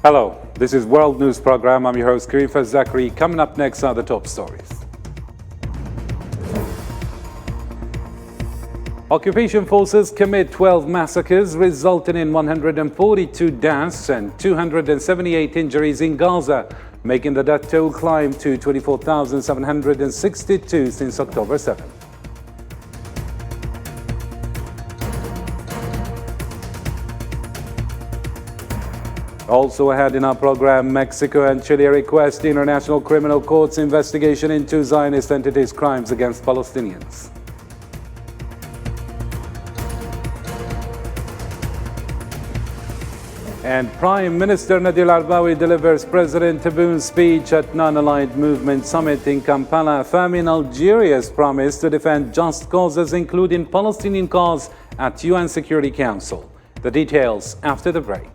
Hello, this is World News Program. I'm your host, Karim Zachary. Coming up next are the top stories. Occupation forces commit 12 massacres, resulting in 142 deaths and 278 injuries in Gaza, making the death toll climb to 24,762 since October 7. Also ahead in our program, Mexico and Chile request the International Criminal Court's investigation into Zionist entities' crimes against Palestinians. And Prime Minister Nadir Al-Arbawi delivers President Tebboun's speech at Non-Aligned Movement Summit in Kampala, affirming Algeria's promise to defend just causes, including Palestinian cause, at UN Security Council. The details after the break.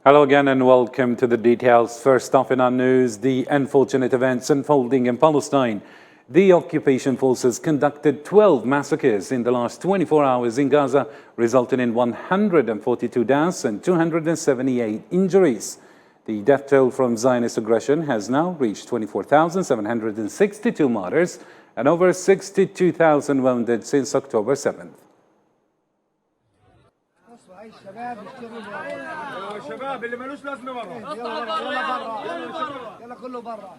Hello again and welcome to the details. First off in our news, the unfortunate events unfolding in Palestine. The occupation forces conducted 12 massacres in the last 24 hours in Gaza, resulting in 142 deaths and 278 injuries. The death toll from Zionist aggression has now reached 24,762 martyrs and over 62,000 wounded since October 7th. شباب اللي ملوش لازمه برا يلا يلا كله برا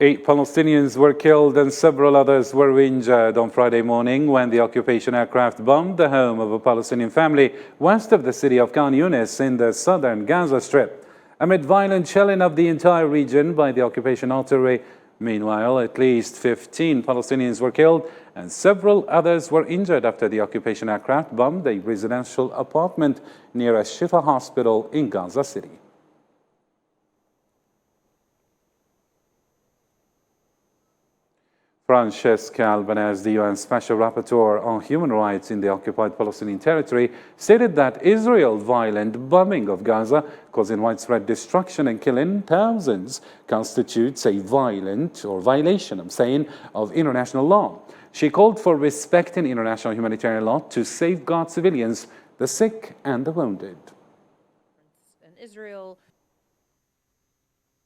8 Palestinians were killed and several others were injured on Friday morning when the occupation aircraft bombed the home of a Palestinian family west of the city of Khan Yunis in the southern Gaza Strip. Amid violent shelling of the entire region by the occupation artillery, meanwhile, at least 15 Palestinians were killed and several others were injured after the occupation aircraft bombed a residential apartment near a Shifa hospital in Gaza City. Francesca Albanese, the UN Special Rapporteur on Human Rights in the occupied Palestinian territory, stated that Israel's violent bombing of Gaza, causing widespread destruction and killing thousands, constitutes a violation of international law. She called for respecting international humanitarian law to safeguard civilians, the sick and the wounded.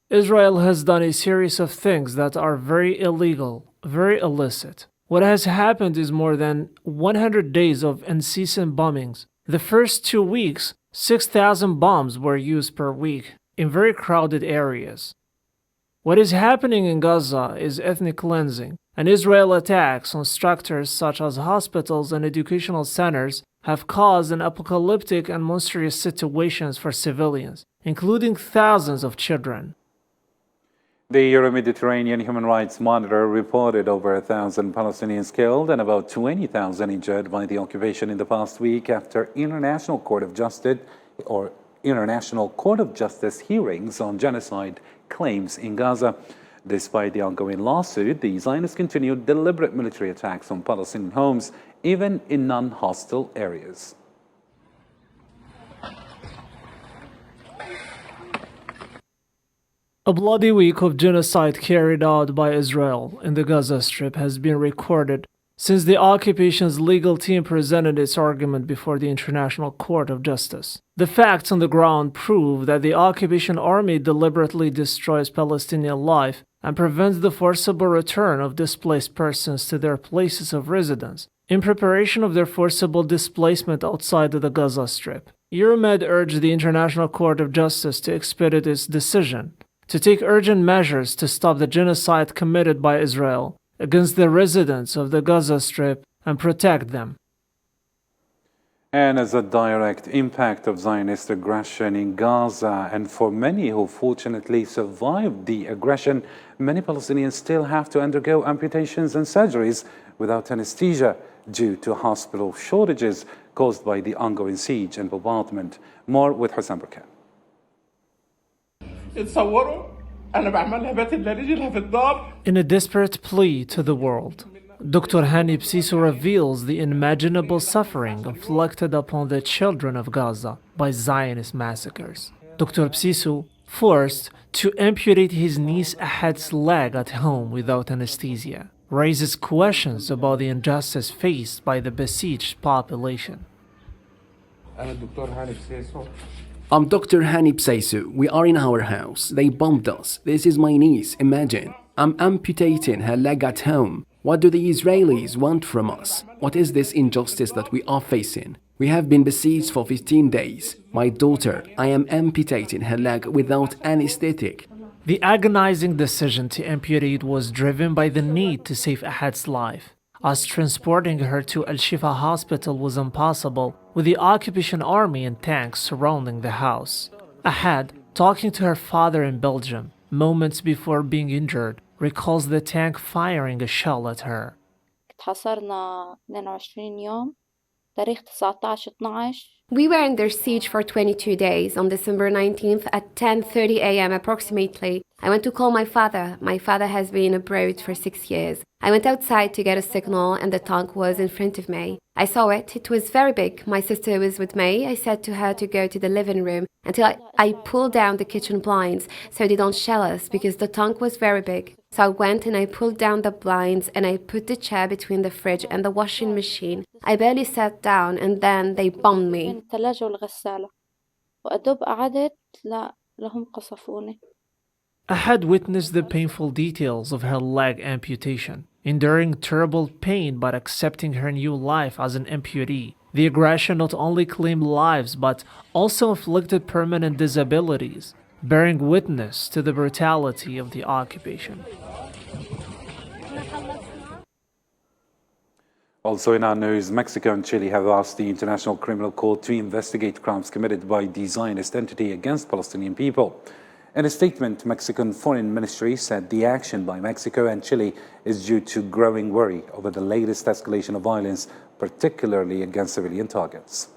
Israel has done a series of things that are very illegal, very illicit. What has happened is more than 100 days of incessant bombings. The first 2 weeks, 6,000 bombs were used per week in very crowded areas. What is happening in Gaza is ethnic cleansing, and Israel attacks on structures such as hospitals and educational centers have caused an apocalyptic and monstrous situations for civilians, including thousands of children. The Euro-Mediterranean Human Rights Monitor reported over 1,000 Palestinians killed and about 20,000 injured by the occupation in the past week after International Court of Justice hearings on genocide claims in Gaza. Despite the ongoing lawsuit, the Zionists continued deliberate military attacks on Palestinian homes, even in non-hostile areas. A bloody week of genocide carried out by Israel in the Gaza Strip has been recorded since the occupation's legal team presented its argument before the International Court of Justice. The facts on the ground prove that the occupation army deliberately destroys Palestinian life and prevents the forcible return of displaced persons to their places of residence in preparation of their forcible displacement outside of the Gaza Strip. Euromed urged the International Court of Justice to expedite its decision, to take urgent measures to stop the genocide committed by Israel against the residents of the Gaza Strip and protect them. And as a direct impact of Zionist aggression in Gaza, and for many who fortunately survived the aggression, many Palestinians still have to undergo amputations and surgeries without anesthesia due to hospital shortages caused by the ongoing siege and bombardment. More with Hussein Burkan. In a desperate plea to the world, Dr. Hani Psiso reveals the unimaginable suffering inflicted upon the children of Gaza by Zionist massacres. Dr. Psiso forced to amputate his niece Ahad's leg at home without anesthesia, raises questions about the injustice faced by the besieged population. I'm Dr. Hani Psiso. We are in our house. They bombed us. This is my niece, imagine. I'm amputating her leg at home. What do the Israelis want from us? What is this injustice that we are facing? We have been besieged for 15 days. My daughter, I am amputating her leg without anesthetic. The agonizing decision to amputate was driven by the need to save Ahad's life, as transporting her to Al-Shifa hospital was impossible with the occupation army and tanks surrounding the house. Ahad, talking to her father in Belgium moments before being injured, recalls the tank firing a shell at her. حاصرنا 22 يوم تاريخ 19/12. We were under siege for 22 days. On December 19th at 10:30 a.m. approximately, I went to call my father. My father has been abroad for 6 years. I went outside to get a signal and the tank was in front of me. I saw it. It was very big. My sister was with me. I said to her to go to the living room until I pulled down the kitchen blinds so they don't shell us because the tank was very big. So I went and I pulled down the blinds and I put the chair between the fridge and the washing machine. I barely sat down and then they bombed me. الثلاجة والغسالة وأدوب قعدت لهم قصفوني. Ahad witnessed the painful details of her leg amputation, enduring terrible pain but accepting her new life as an amputee. The aggression not only claimed lives but also inflicted permanent disabilities, bearing witness to the brutality of the occupation. Also in our news, Mexico and Chile have asked the International Criminal Court to investigate crimes committed by the Zionist entity against Palestinian people. In a statement, Mexican Foreign Ministry said the action by Mexico and Chile is due to growing worry over the latest escalation of violence, particularly against civilian targets.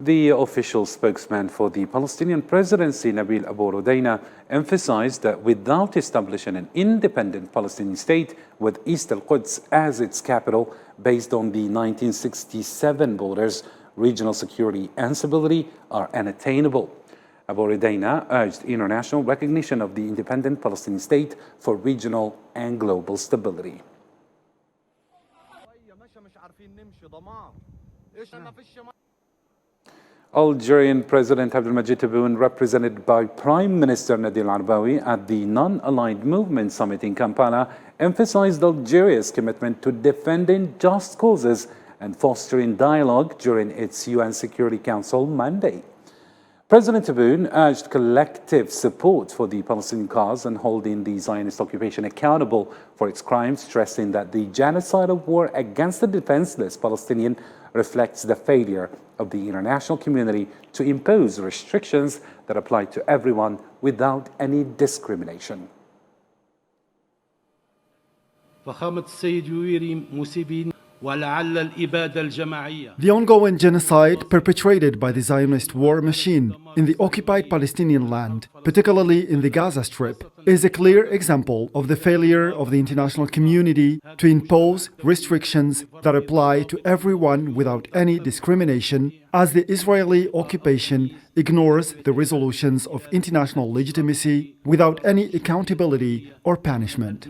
The official spokesman for the Palestinian presidency, Nabil Abu Rudaina, emphasized that without establishing an independent Palestinian state with East al-Quds as its capital, based on the 1967 borders, regional security and stability are unattainable. Abu Rudaina urged international recognition of the independent Palestinian state for regional and global stability. Algerian President Abdelmadjid Tebboune, represented by Prime Minister Nadir Al-Arbawi at the Non-Aligned Movement Summit in Kampala, emphasized Algeria's commitment to defending just causes and fostering dialogue during its UN Security Council mandate. President Tebboune urged collective support for the Palestinian cause and holding the Zionist occupation accountable for its crimes, stressing that the genocidal war against the defenseless Palestinian reflects the failure of the international community to impose restrictions that apply to everyone without any discrimination. The ongoing genocide perpetrated by the Zionist war machine in the occupied Palestinian land, particularly in the Gaza Strip, is a clear example of the failure of the international community to impose restrictions that apply to everyone without any discrimination, as the Israeli occupation ignores the resolutions of international legitimacy without any accountability or punishment.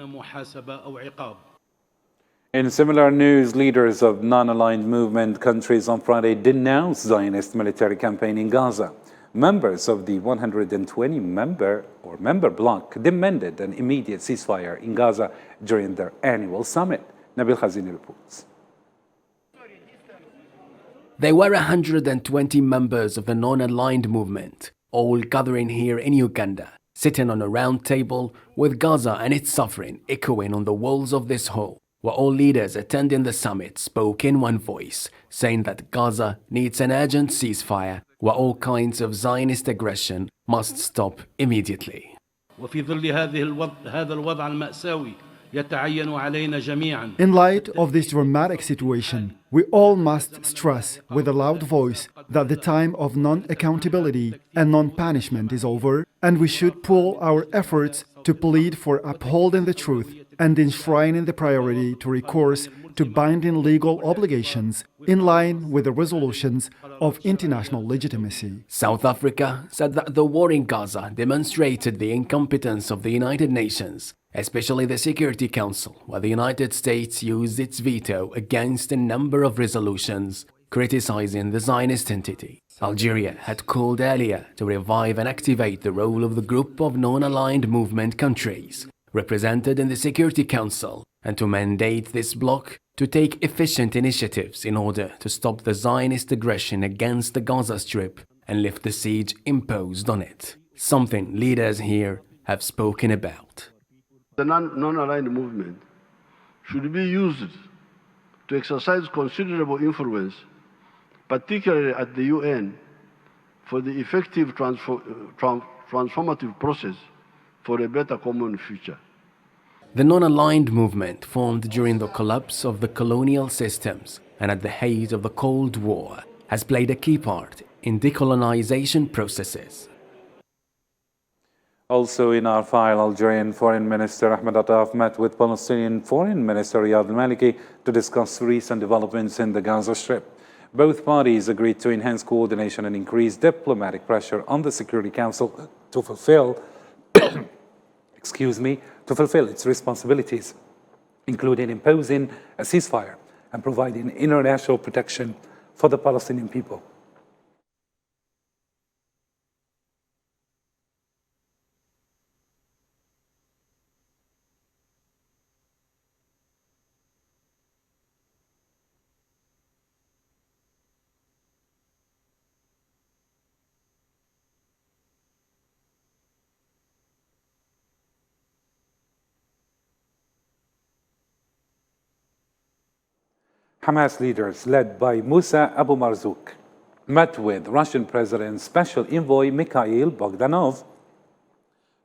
In similar news, leaders of non-aligned movement countries on Friday denounced Zionist military campaign in Gaza. Members of the 120-member bloc demanded an immediate ceasefire in Gaza during their annual summit. Nabil Khazini reports. There were 120 members of the non-aligned movement, all gathering here in Uganda, sitting on a round table with Gaza and its suffering echoing on the walls of this hall, where all leaders attending the summit spoke in one voice, saying that Gaza needs an urgent ceasefire, where all kinds of Zionist aggression must stop immediately. وفي ظل هذا الوضع المأساوي يتعين علينا جميعا. In light of this dramatic situation, we all must stress with a loud voice that the time of non-accountability and non-punishment is over, and we should pool our efforts to plead for upholding the truth and enshrining the priority to recourse to binding legal obligations in line with the resolutions of international legitimacy. South Africa said that the war in Gaza demonstrated the incompetence of the United Nations, especially the Security Council, where the United States used its veto against a number of resolutions criticizing the Zionist entity. Algeria had called earlier to revive and activate the role of the group of non-aligned movement countries represented in the Security Council and to mandate this bloc to take efficient initiatives in order to stop the Zionist aggression against the Gaza Strip and lift the siege imposed on it, something leaders here have spoken about. The non-aligned movement should be used to exercise considerable influence, particularly at the UN, for the effective transformative process for a better common future. The non-aligned movement formed during the collapse of the colonial systems and at the height of the Cold War has played a key part in decolonization processes. Also in our file, Algerian Foreign Minister Ahmed Attaf met with Palestinian Foreign Minister Riyad al-Maliki to discuss recent developments in the Gaza Strip. Both parties agreed to enhance coordination and increase diplomatic pressure on the Security Council to fulfill its responsibilities, including imposing a ceasefire and providing international protection for the Palestinian people. Hamas leaders, led by Musa Abu Marzouk, met with Russian President Special Envoy Mikhail Bogdanov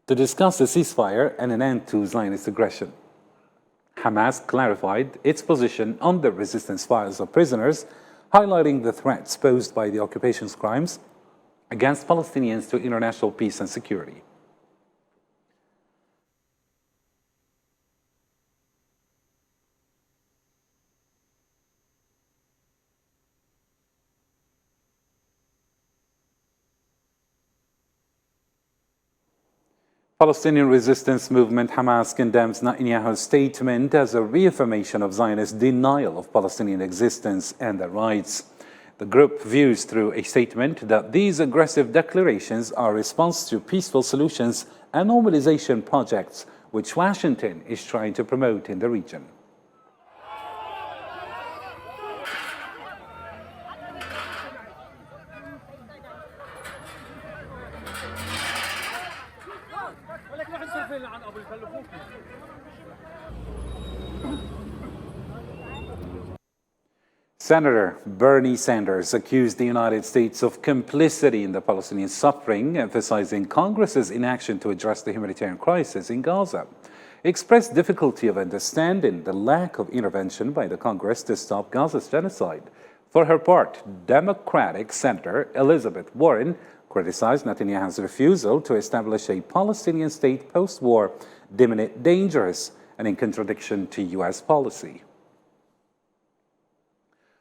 to discuss a ceasefire and an end to Zionist aggression. Hamas clarified its position on the resistance files of prisoners, highlighting the threats posed by the occupation's crimes against Palestinians to international peace and security. Palestinian resistance movement Hamas condemns Netanyahu's statement as a reaffirmation of Zionist denial of Palestinian existence and their rights. The group views through a statement that these aggressive declarations are a response to peaceful solutions and normalization projects which Washington is trying to promote in the region. Senator Bernie Sanders accused the United States of complicity in the Palestinian suffering, emphasizing Congress's inaction to address the humanitarian crisis in Gaza. He expressed difficulty of understanding the lack of intervention by the Congress to stop Gaza's genocide. For her part, Democratic Senator Elizabeth Warren criticized Netanyahu's refusal to establish a Palestinian state post-war, deeming it dangerous and in contradiction to U.S. policy.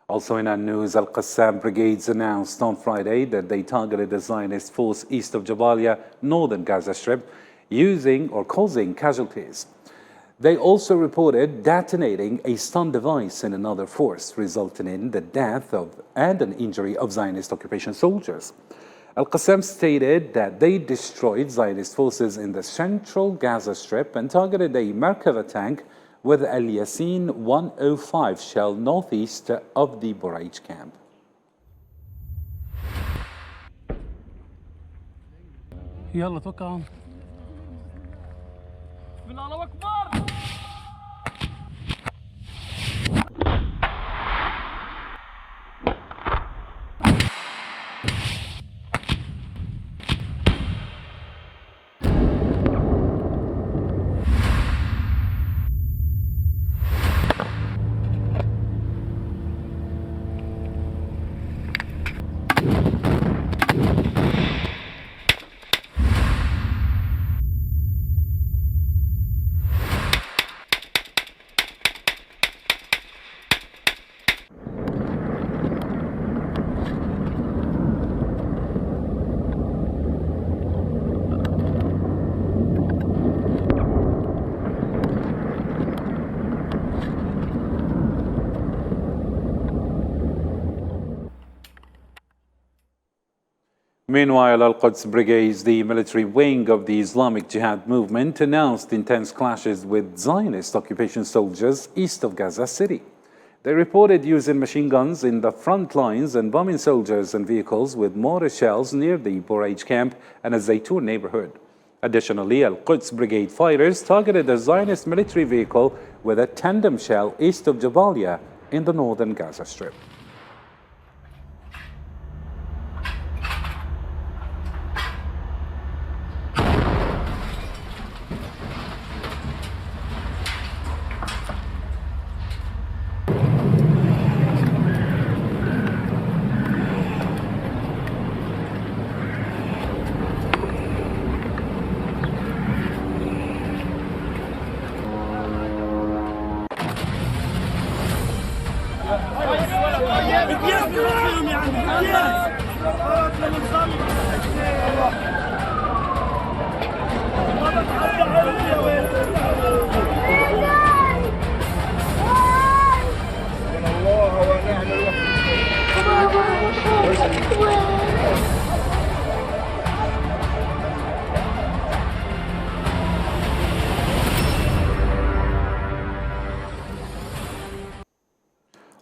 Also in our news, Al-Qassam brigades announced on Friday that they targeted a Zionist force east of Jabalia, northern Gaza Strip, causing casualties. They also reported detonating a stun device in another force, resulting in the death and an injury of Zionist occupation soldiers. Al-Qassam stated that they destroyed Zionist forces in the central Gaza Strip and targeted a Merkava tank with Al Yassin 105 shell northeast of the Buraij camp. يلا توكل. الله أكبر. Meanwhile, Al-Quds Brigades, the military wing of the Islamic Jihad movement, announced intense clashes with Zionist occupation soldiers east of Gaza City. They reported using machine guns in the front lines and bombing soldiers and vehicles with mortar shells near the Borage camp and a Zaytun neighborhood. Additionally, Al-Quds Brigade fighters targeted a Zionist military vehicle with a tandem shell east of Jabalia in the northern Gaza Strip.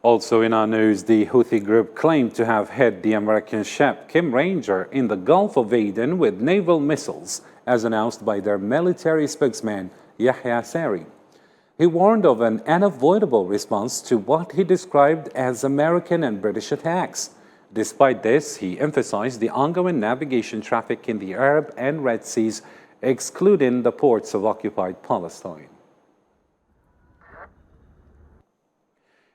Also in our news, the Houthi group claimed to have hit the American ship Kim Ranger in the Gulf of Aden with naval missiles, as announced by their military spokesman, Yahya Sari. He warned of an unavoidable response to what he described as American and British attacks. Despite this, he emphasized the ongoing navigation traffic in the Arab and Red Seas, excluding the ports of occupied Palestine.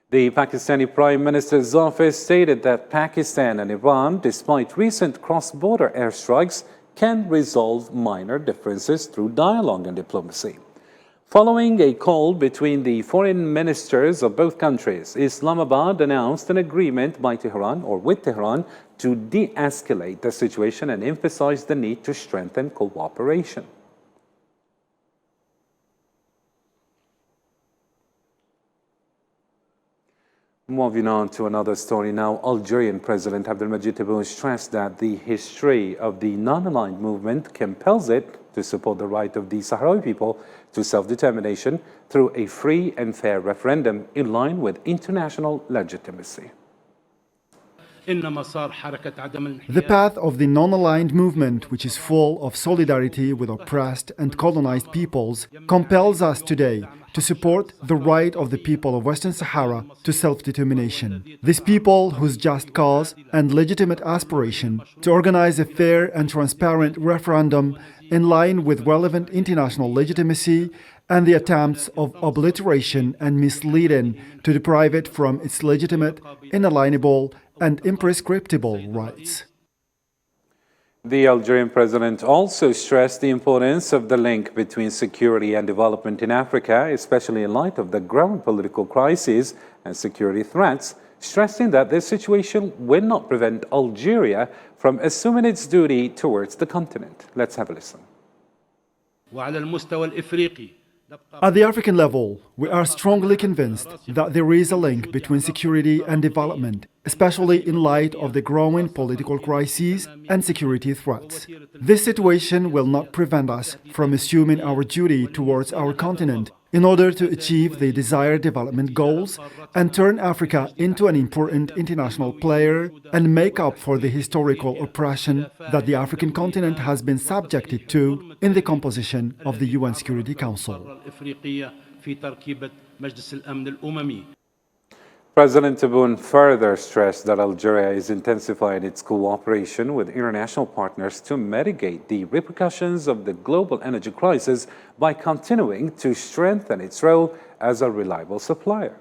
The Pakistani Prime Minister's office stated that Pakistan and Iran, despite recent cross-border airstrikes, can resolve minor differences through dialogue and diplomacy. Following a call between the foreign ministers of both countries, Islamabad announced an agreement by Tehran or with Tehran to de-escalate the situation and emphasize the need to strengthen cooperation. Moving on to another story now, Algerian President Abdelmadjid Tebboune stressed that the history of the non-aligned movement compels it to support the right of the Sahrawi people to self-determination through a free and fair referendum in line with international legitimacy. The path of the non-aligned movement, which is full of solidarity with oppressed and colonized peoples, compels us today to support the right of the people of Western Sahara to self-determination. These people, whose just cause and legitimate aspiration to organize a fair and transparent referendum in line with relevant international legitimacy and the attempts of obliteration and misleading to deprive it from its legitimate, inalienable, and imprescriptible rights. The Algerian president also stressed the importance of the link between security and development in Africa, especially in light of the growing political crises and security threats, stressing that this situation will not prevent Algeria from assuming its duty towards the continent. Let's have a listen. At the African level, we are strongly convinced that there is a link between security and development, especially in light of the growing political crises and security threats. This situation will not prevent us from assuming our duty towards our continent in order to achieve the desired development goals and turn Africa into an important international player and make up for the historical oppression that the African continent has been subjected to in the composition of the UN Security Council. President Tebboune further stressed that Algeria is intensifying its cooperation with international partners to mitigate the repercussions of the global energy crisis by continuing to strengthen its role as a reliable supplier.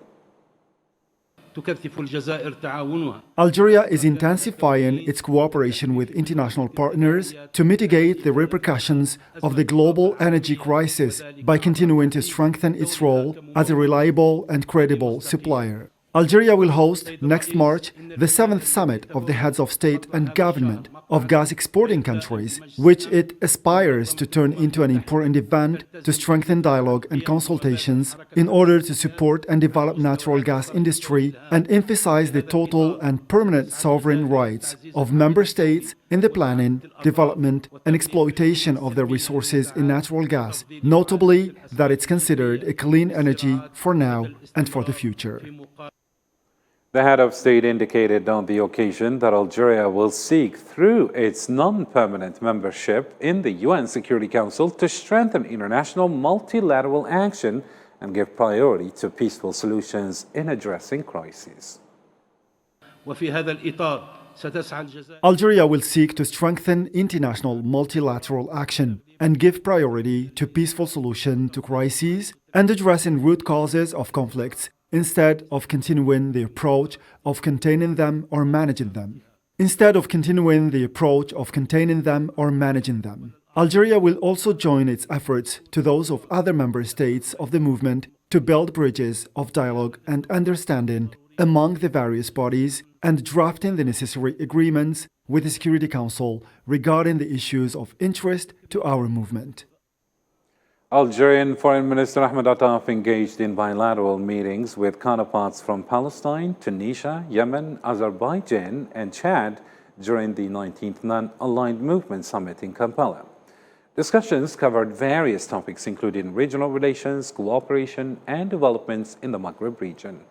Algeria is intensifying its cooperation with international partners to mitigate the repercussions of the global energy crisis by continuing to strengthen its role as a reliable and credible supplier. Algeria will host next March the 7th summit of the heads of state and government of gas exporting countries, which it aspires to turn into an important event to strengthen dialogue and consultations in order to support and develop natural gas industry and emphasize the total and permanent sovereign rights of member states in the planning, development and exploitation of their resources in natural gas, notably that it's considered a clean energy for now and for the future. The head of state indicated on the occasion that Algeria will seek, through its non-permanent membership in the UN Security Council, to strengthen international multilateral action and give priority to peaceful solutions in addressing crises. Algeria will seek to strengthen international multilateral action and give priority to peaceful solutions to crises and addressing root causes of conflicts, instead of continuing the approach of containing them or managing them. Algeria will also join its efforts to those of other member states of the movement to build bridges of dialogue and understanding among the various bodies and drafting the necessary agreements with the Security Council regarding the issues of interest to our movement. Algerian Foreign Minister Ahmed Attaf engaged in bilateral meetings with counterparts from Palestine, Tunisia, Yemen, Azerbaijan, and Chad during the 19th Non-Aligned Movement Summit in Kampala. Discussions covered various topics including regional relations, cooperation, and developments in the Maghreb region.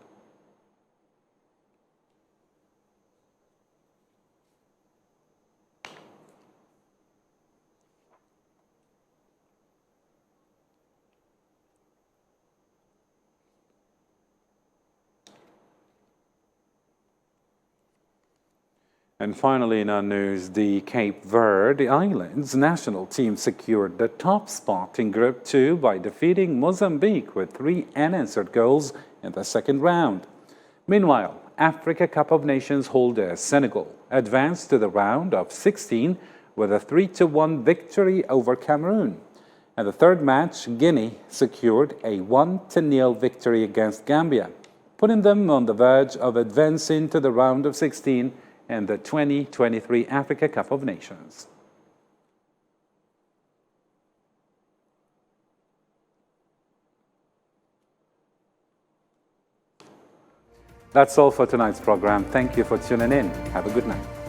And finally, in our news, the Cape Verde Islands national team secured the top spot in Group 2 by defeating Mozambique with 3 unanswered goals in the second round. Meanwhile, Africa Cup of Nations holder Senegal advanced to the round of 16 with a 3-1 victory over Cameroon. And the third match, Guinea secured a 1-0 victory against Gambia, putting them on the verge of advancing to the round of 16 and the 2023 Africa Cup of Nations. That's all for tonight's program. Thank you for tuning in. Have a good night.